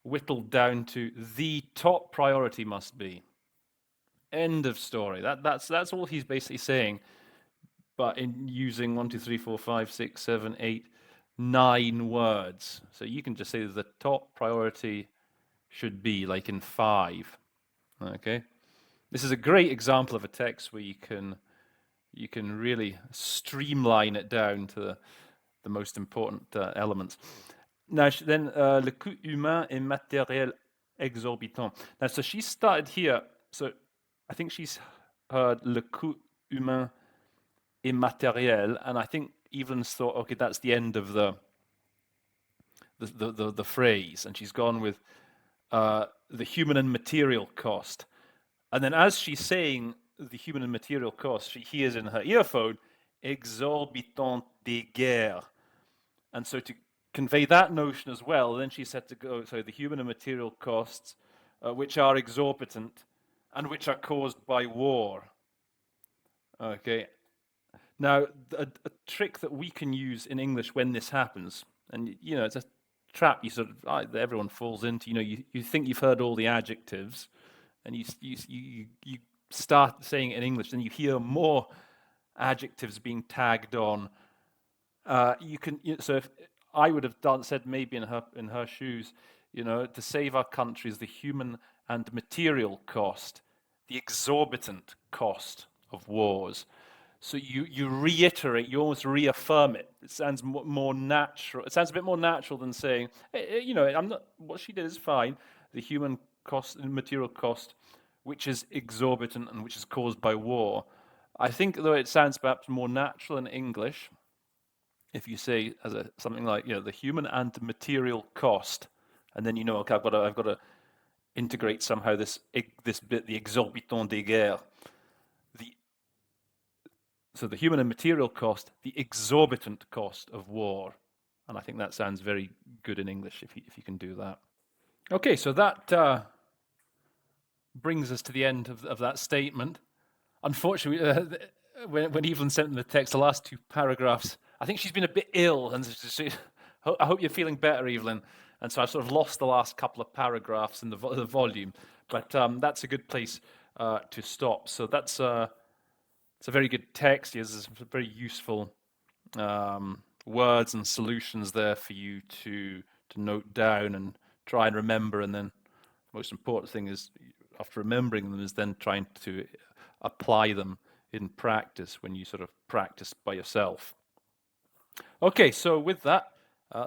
whittled down to the top priority must be. End of story. That's all he's basically saying, but in using 1, 2, 3, 4, 5, 6, 7, 8, 9 words. So you can just say the top priority should be, like in 5. Okay, this is a great example of a text where you can really streamline it down to the most important elements. Now, then, le coût humain et matériel exorbitant. Now, so she started here. So I think she's heard le coût humain et matériel, and I think Evelyn's thought, okay, that's the end of the phrase, and she's gone with the human and material cost. And then as she's saying the human and material cost, she hears in her earphone, exorbitant des guerres. And so to convey that notion as well, then she said to go, so the human and material costs, which are exorbitant and which are caused by war. Okay. Now, a trick that we can use in English when this happens, and you know, it's a trap you sort of everyone falls into. You know, you think you've heard all the adjectives, and you start saying it in English, and you hear more adjectives being tagged on. So if I would have said maybe in her shoes, you know, to save our country is the human and material cost, the exorbitant cost of wars. So you reiterate, you almost reaffirm it. It sounds more natural. It sounds a bit more natural than saying, hey, you know, I'm not. What she did is fine. The human cost and material cost, which is exorbitant and which is caused by war. I think though it sounds perhaps more natural in English, if you say something like, you know, the human and material cost, and then you know, okay, I've got to integrate somehow this bit, the exorbitant des guerres. So the human and material cost, the exorbitant cost of war. And I think that sounds very good in English if you can do that. Okay, so that brings us to the end of that statement. Unfortunately, when Evelyn sent me the text, the last 2 paragraphs, I think she's been a bit ill, and I hope you're feeling better, Evelyn. And so I sort of lost the last couple of paragraphs in the volume, but that's a good place to stop. So that's it's a very good text. There's some very useful words and solutions there for you to note down and try and remember. And then the most important thing is, after remembering them, is then trying to apply them in practice when you sort of practice by yourself. Okay, so with that,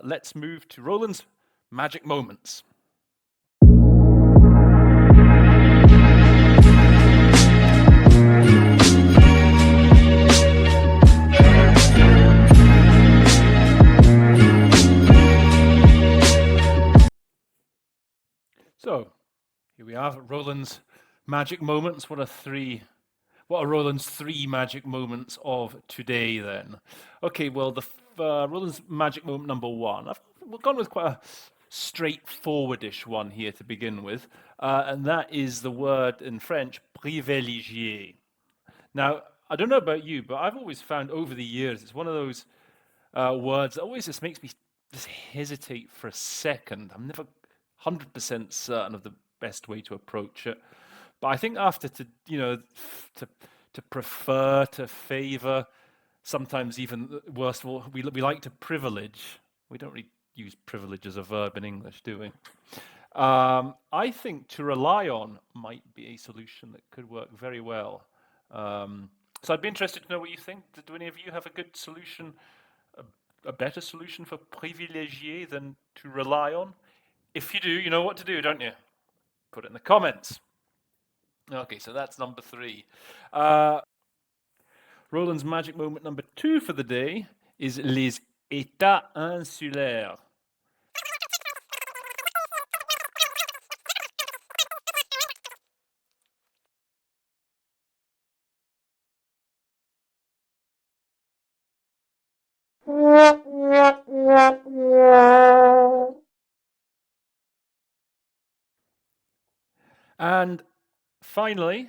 let's move to Roland's magic moments. So, here we have Roland's magic moments. What are Roland's 3 magic moments of today then? Okay, well, Roland's magic moment number 1. We've gone with quite a straightforwardish one here to begin with, and that is the word in French, privilégié. Now, I don't know about you, but I've always found over the years, it's one of those words that always just makes me just hesitate for a second. I'm never 100% certain of the best way to approach it. But I think after to prefer, to favor, sometimes even worse of all, we like to privilege. We don't really use privilege as a verb in English, do we? I think to rely on might be a solution that could work very well. So I'd be interested to know what you think. Do any of you have a good solution, a better solution for privilégié than to rely on? If you do, you know what to do, don't you? Put it in the comments. Okay, so that's number 3. Roland's magic moment number 2 for the day is les états insulaires. And finally,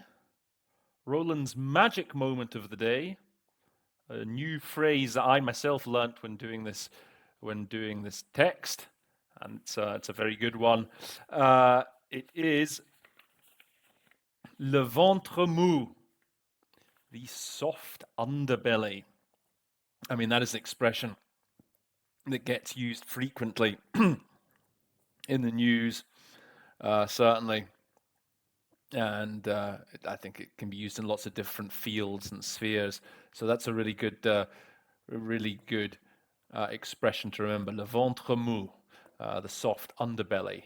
Roland's magic moment of the day, a new phrase that I myself learnt when doing this text, and it's a very good one. It is le ventre mou, the soft underbelly. I mean, that is an expression that gets used frequently in the news, certainly. And I think it can be used in lots of different fields and spheres. So that's a really good expression to remember. Le ventre mou, the soft underbelly.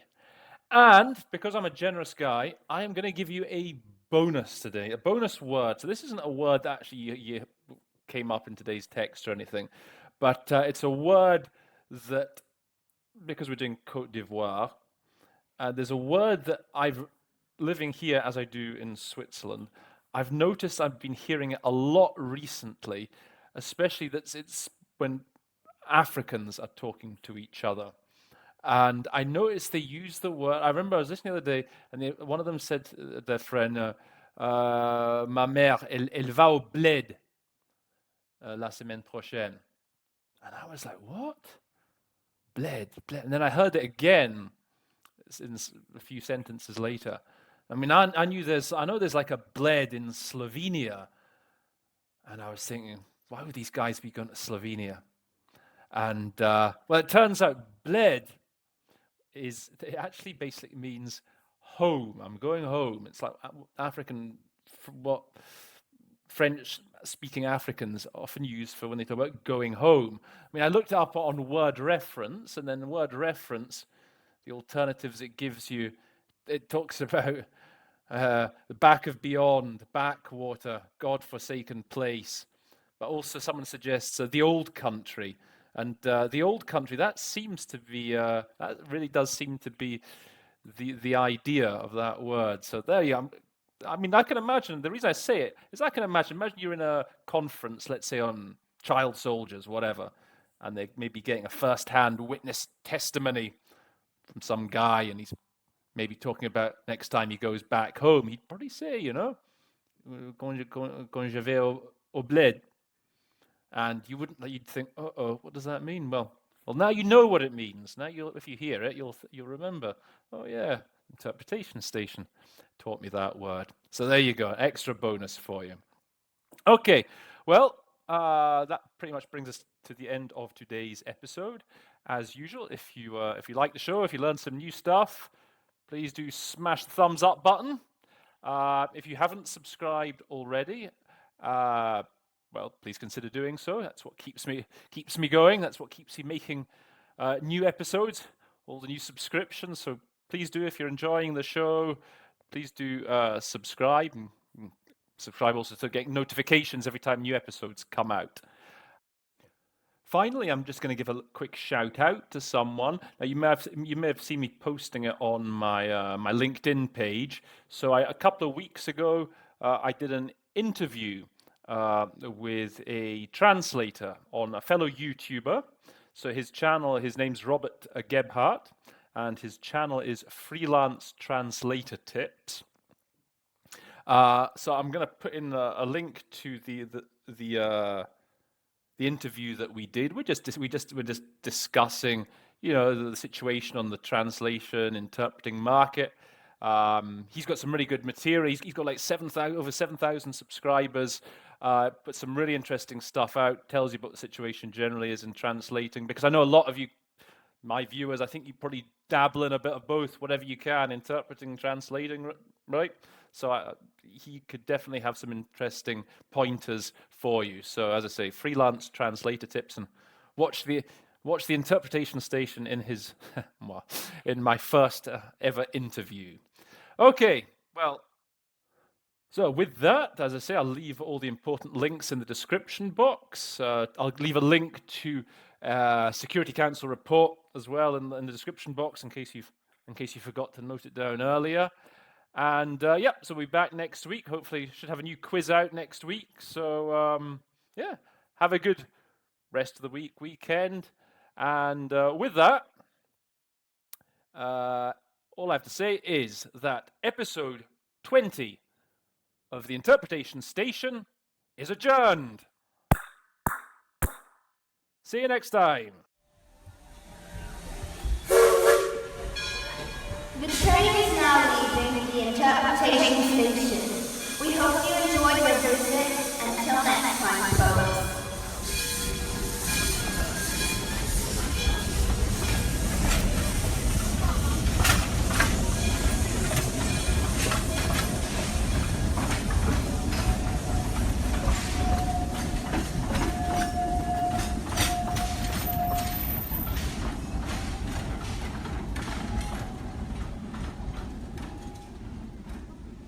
And because I'm a generous guy, I am going to give you a bonus today, a bonus word. So this isn't a word that actually you came up in today's text or anything, but it's a word that, because we're doing Cote d'Ivoire, there's a word that living here as I do in Switzerland, I've noticed I've been hearing it a lot recently, especially that it's when Africans are talking to each other. And I noticed they use the word. I remember I was listening the other day, and one of them said to their friend, "Ma mère, elle va au bled la semaine prochaine." And I was like, "What? Bled, bled?" And then I heard it again in a few sentences later. I mean, I know there's like a bled in Slovenia, and I was thinking, why would these guys be going to Slovenia? And well, it turns out bled it actually basically means home. I'm going home. It's like African, what French-speaking Africans often use for when they talk about going home. I mean, I looked it up on word reference, and then word reference, the alternatives it gives you, it talks about the back of beyond, backwater, God-forsaken place. But also someone suggests the old country. And the old country, that seems to be, that really does seem to be the idea of that word. So there you are. I mean, I can imagine, the reason I say it is I can imagine you're in a conference, let's say on child soldiers, whatever, and they may be getting a first-hand witness testimony from some guy, and he's maybe talking about next time he goes back home. He'd probably say, quand je vais au bled. And you'd think, what does that mean? Well, now you know what it means. Now if you hear it, you'll remember. Oh yeah, interpretation station taught me that word. So there you go, extra bonus for you. Okay, well, that pretty much brings us to the end of today's episode. As usual, if you like the show, if you learned some new stuff, please do smash the thumbs up button. If you haven't subscribed already, well, please consider doing so. That's what keeps me going. That's what keeps me making new episodes, all the new subscriptions. So please do, if you're enjoying the show, please do subscribe, and subscribe also to get notifications every time new episodes come out. Finally, I'm just going to give a quick shout out to someone. Now, you may have seen me posting it on my my LinkedIn page. So a couple of weeks ago, I did an interview with a translator, on a fellow YouTuber. So his name's Robert Gebhardt, and his channel is Freelance Translator Tips. So I'm going to put in a link to the interview that we did. We're just discussing, the situation on the translation interpreting market. He's got some really good material. He's got like over 7,000 subscribers. Put some really interesting stuff out. Tells you about the situation generally is in translating, because I know a lot of you, my viewers, I think you probably dabble in a bit of both, whatever you can, interpreting, translating, right? So he could definitely have some interesting pointers for you. So as I say, Freelance Translator Tips, and watch the interpretation station in his in my first ever interview. Okay, well, so with that, as I say, I'll leave all the important links in the description box. I'll leave a link to Security Council report as well in the description box, in case you forgot to note it down earlier. And yeah, so we'll be back next week. Hopefully, should have a new quiz out next week. So yeah, have a good rest of the weekend. And with that, All I have to say is that episode 20 of the Interpretation Station is adjourned. See you next time.
The train is now leaving the interpretation station.